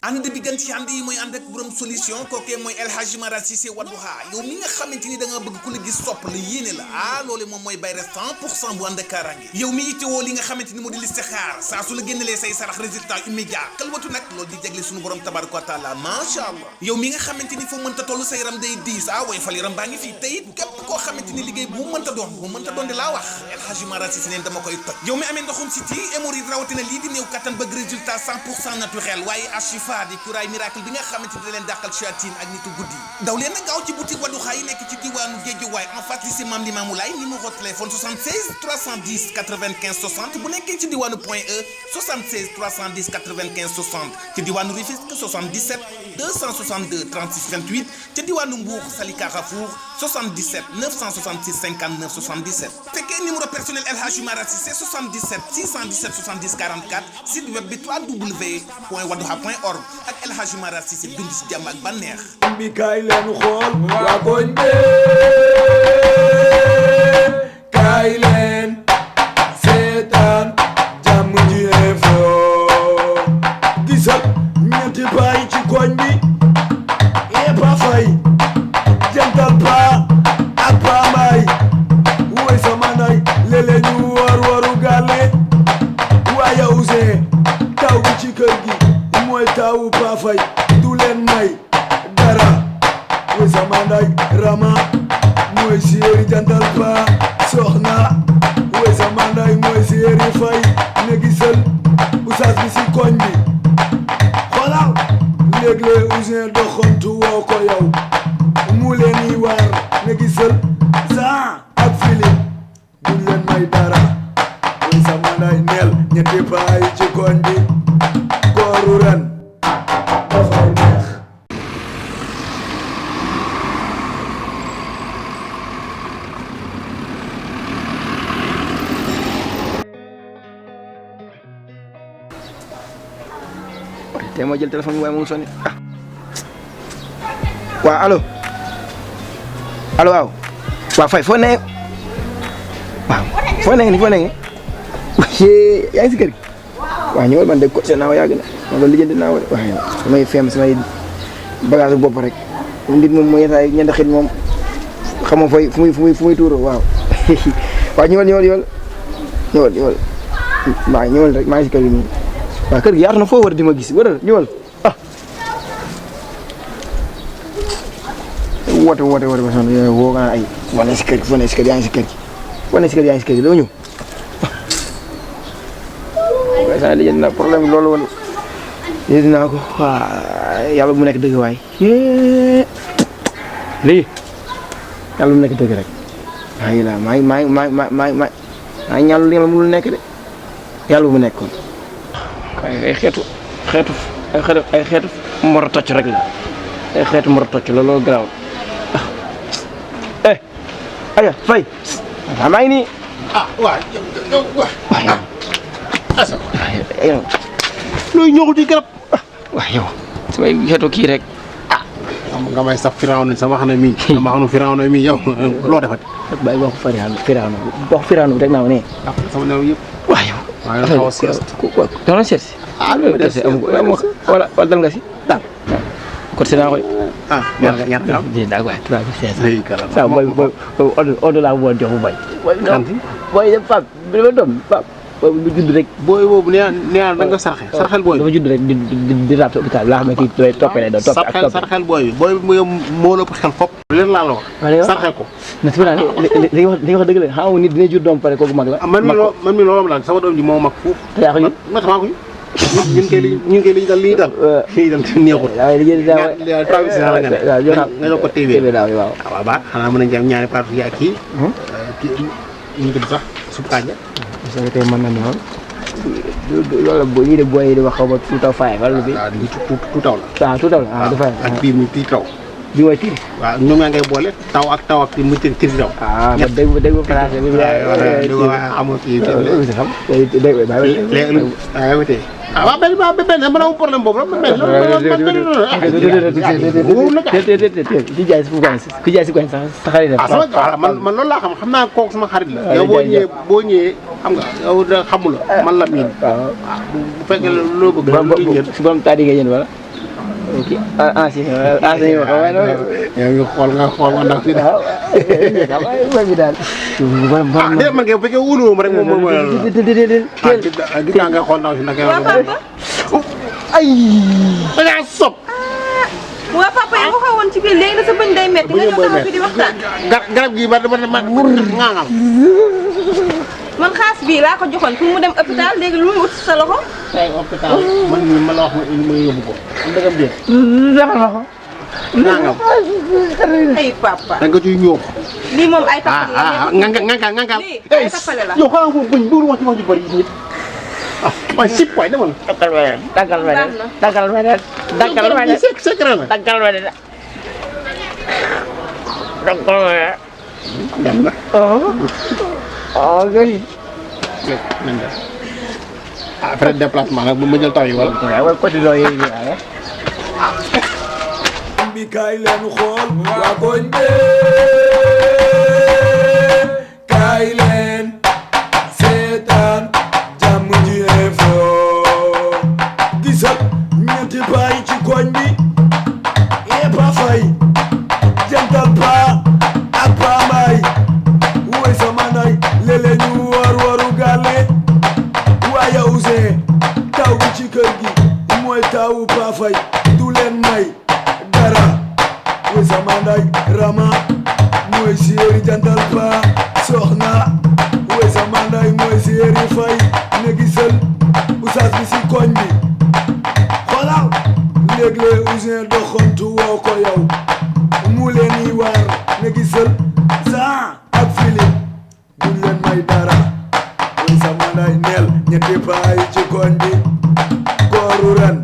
ànd bi gën ci ànd yi mooy ànd ak borom solution kookee mooy El Hadji Mara Cissé Wadduha yow mi nga xamante ni da nga bëgg ku la gis sopp la yéene la loole moom mooy bayre 100% bu ànd ak kaaraange yow mi itewoo li nga xamante ni moo di listixaar saa su la génnalee say sarax résultat immédiat kalwatu nag loolu di jagle suñu borom tabaraka wa taala macha allah yow mi nga xamante ni foo mënta toll sa yaram day diis way fal yaram baa ngi fii tey képp koo xamante ni liggéey bu mënta doon di laa wax El Hadji Mara Cissé neen dama koy toj yow mi amee ndoxum siti hémorroïde rawatina lii di néew kattan bëgg résultat 100% naturel waaye di kuraay miracle bi nga xamante ni da leen dàqal shayatin ak nitu guddi daw leen na gaaw ci boutique Wadduha yi nekk ci diwaanu Guédiawaye en face lycée Mame Limamou Laye numéro téléphone 76 310 95 60 bu nekkee ci diwaanu Point E 76 310 95 60 ci diwaanu Rufisque 77 262 36 28 ci diwaanu Mbour Sali Carrefour 77 966 59 77 fekkee numéro personnel El Hadji Mara Cissé 77 617 70 44 site web bi www.wadduha.org ak El Hadji Mara Cissé dund ci jàmm ak bànneex bi kaay leen xool waa koñ bi kaay leen seetaan Jammj info gisal ñetti baay ci koñ bi yépp a fay jantal pa ak pa may woy sama nay lele ñu waru gàlle waaye Ousseyn taw bi ci kër gi mooy tawu pa fay du leen may dara woy sama nday rama mooy séeri jantal pa soxna woy sama nday mooy séeri fay ne gisal oustaz bi si koñ bi xoolal léeg-léeg Ousseyn doxantu woo ko yow mu leen yi waar ne gisal sa ak fili du leen may dara woy sama nday neel ñetti paay ci koñ bi kooru ren dafay neex te ma jël téléphone bi waaye mu sonné waaw allo waaw fay foo ne waaw foo ne yaa ngi si kër gi waaw ñëwal man de ko seen naaw yàgg na man loolu lijjanti naa de waaye samay feem samay bagage bopp rek nit moom mooy yenn ñeenti xit moom xam nga fu muy tuuroo waaw waaw ñëwal waaw ñëwal rek maa ngi si kër gi nii waaw kër gi yaatu na foo war di ma gis wëral ñëwal woote ba sonn woo nga ay wane si kër gi yaa ngi si kër gi doo ñëw waaye saa li jënd naa problème loolu woon yéen dinaa ko waaw yàlla mu nekk dëgg waay lii yàlla mu nekk dëgg rek waaye la maa ngi ñaan lu yàlla mënul nekk de yàlla mu nekkoon ay xeetu mor a tocc rek la ay xeetu mor a tocc la loolu garaaw aya fay maa ngi nii yow looy ñëwul ci garab waaw yow samay xeetu kii rek nga may sax Firawna sama xam ne mii dama xam ne Firawna mii yow loo defati bàyyi waxu Firawna bi rek naa ne sama new yëpp waaw yow waaye xaw a seet doon seet si wala dal nga si daal kon si naa koy ñaar daa koy 3500 sa boy odo laa woon jox bu bay boy pap bi ma doom pap boobu lu judd rek booy boobu nee naa da nga sarxel booy dafa judd rek di raat hôpital laa xam ne kii toppee lay doon sarxel booy bi moo la ëpp xel fopp leen laa la wax sarxel ko na si li nga wax dëgg la xam nga nit dina jur doom pare kooku mag la man mi loolu la sama doom ji moo mag fuuf te yaa ko yëg ma tamaa ko ñun kay li ñu dal neexul waaye liggéey daa traditionnel la nga ne nga jox ko TV waaw baax xanaa mën nañ ci am ñaari partout yaa kii ñu ko sax suuf kànja soo tey mën na ñëw loolu boo ñii de booy yi di wax xaw ma tuutaw faay wala bi tuutaw la dafa ak bii muy tii taw bi mooy tiir waaw ñoom yaa ngay boole taw ak mu tir taw ba dégg français bi amoo kii xam léegi ah waaw benn man amul problème boobu la benn di jaay si ku jaay si koñ sa xarit la. man loolu laa xam naa kooku sama xarit la. yow boo ñëwee xam nga yow da xamula man la miin. waaw bu fekkee loo bëgg. si borom taadi nga yéen wala. ok ancien yi wax waaye noonu. yow ngi xool nga ndax si daal. waaw bi daal. man kay bu fekkee wóolu ma rek moom mooy. gis nga xool ndaw si nag. ay. da ngaa sob. waa papa yaa nga xawoon ci biir léegi sa bëñ day metti nga ñëw taxaw fi di waxtaan. garab gi ba ngaangal. man xaas bii laa ko joxoon pour mu dem hôpital léegi lu muy ut sa loxo. ay hôpital man mii ma la wax ma yóbbu ko. dëggam déet. defal ma ko. ngaangal. ay papa. da nga ciy ñëw. lii moom ay tappale la. ngaangal. lii ay tappale la. yow xanaa moom bëñ bu wax ci wax ju bëri nit. ah waaye sip waay demal. daggal dem na. oh gëri. ah frais de déplacement nag bu ma jël taw yi wala. waaw côté yooyu bi kaay leen xool waa koñ bi kaay leen seetaan Jammj info gisal ñetti baay ci koñ bi yépp a fay jantal pa ak pa may woy sama nay lele ñu waru gàlle waaye Ouzin taw bi ci kër gi mooy tawu pa fay du leen may dara woy sama nday Rama mooy séeri jantal pa soxna woy sama nday mooy séeri fay ne gisal oustaz bi si koñ bi xoolal léeg-léeg Ouzin doxantu woo ko yow mu leen yi waar ne gisal Jean ak Philippe duñ leen may dara woy sama nday neel ñetti paa yi ci koñ bi kooru ren